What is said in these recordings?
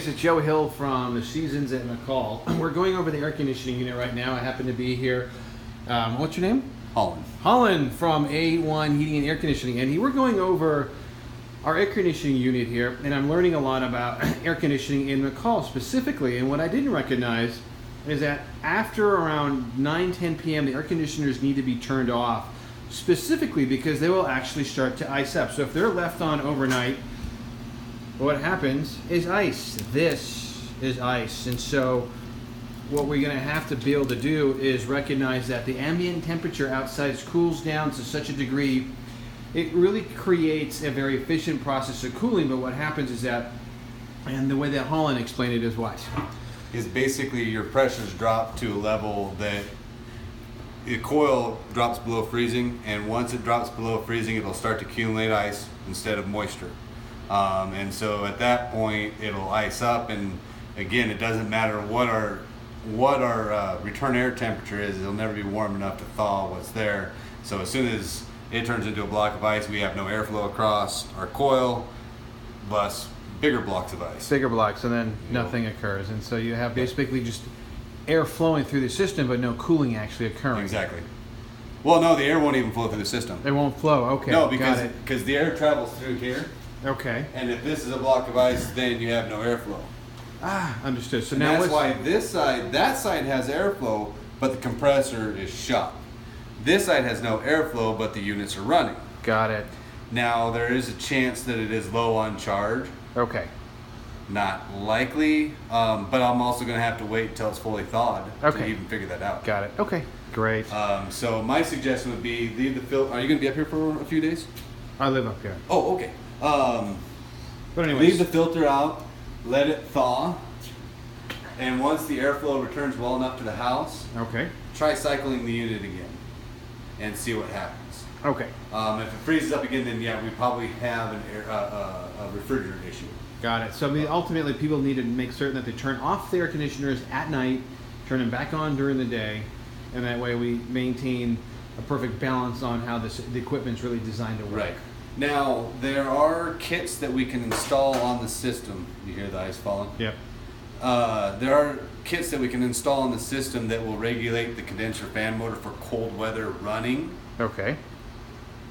guys, it's Joe Hill from the Seasons at McCall. We're going over the air conditioning unit right now. I happen to be here. What's your name? Holland. Holland from A1 Heating and Air Conditioning. And we're going over our air conditioning unit here, and I'm learning a lot about air conditioning in McCall specifically. And what I didn't recognize is that after around 9-10 p.m., the air conditioners need to be turned off, specifically because they will actually start to ice up. So if they're left on overnight, what happens is ice. This is ice. And so what we're going to have to be able to do is recognize that the ambient temperature outside cools down to such a degree, it really creates a very efficient process of cooling. But what happens is that, and the way that Holland explained it is what? Is basically your pressures drop to a level that the coil drops below freezing, and once it drops below freezing, it'll start to accumulate ice instead of moisture. And so at that point, it'll ice up, and again, it doesn't matter what our return air temperature is, it'll never be warm enough to thaw what's there. So as soon as it turns into a block of ice, we have no airflow across our coil, thus bigger blocks of ice. Bigger blocks, and then nothing occurs. And so you have basically just air flowing through the system, but no cooling actually occurring. Exactly. Well, no, the air won't even flow through the system. It won't flow, okay. No, because the air travels through here. Okay. And if this is a block of ice, then you have no airflow. Ah, understood. So and now that's why that side has airflow, but the compressor is shut. This side has no airflow, but the units are running. Got it. Now, there is a chance that it is low on charge. Okay. Not likely, but I'm also going to have to wait until it's fully thawed to even figure that out. Got it. Okay, great. So my suggestion would be leave the filter. Are you going to be up here for a few days? I live up here. Oh, okay. But anyways, leave the filter out, let it thaw, and once the airflow returns well enough to the house, try cycling the unit again and see what happens. Okay. If it freezes up again, then yeah, we probably have a refrigerant issue. Got it. So I mean, ultimately, people need to make certain that they turn off the air conditioners at night, turn them back on during the day, and that way we maintain a perfect balance on how the equipment's really designed to work. Right. Now, there are kits that we can install on the system. You hear the ice falling? Yep. There are kits that we can install on the system that will regulate the condenser fan motor for cold weather running. Okay.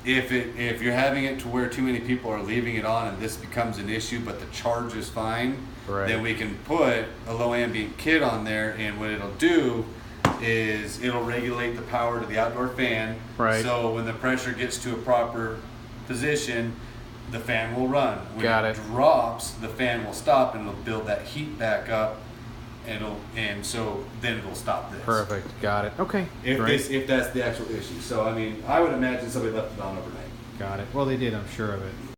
If you're having it to where too many people are leaving it on and this becomes an issue, but the charge is fine, then we can put a low ambient kit on there, and what it'll do is it'll regulate the power to the outdoor fan. Right. So when the pressure gets to a proper position, the fan will run. When it drops, the fan will stop, and it'll build that heat back up, and so then it'll stop this. Perfect. Got it. Okay. If that's the actual issue. So I mean, I would imagine somebody left it on overnight. Got it. Well, they did. I'm sure of it.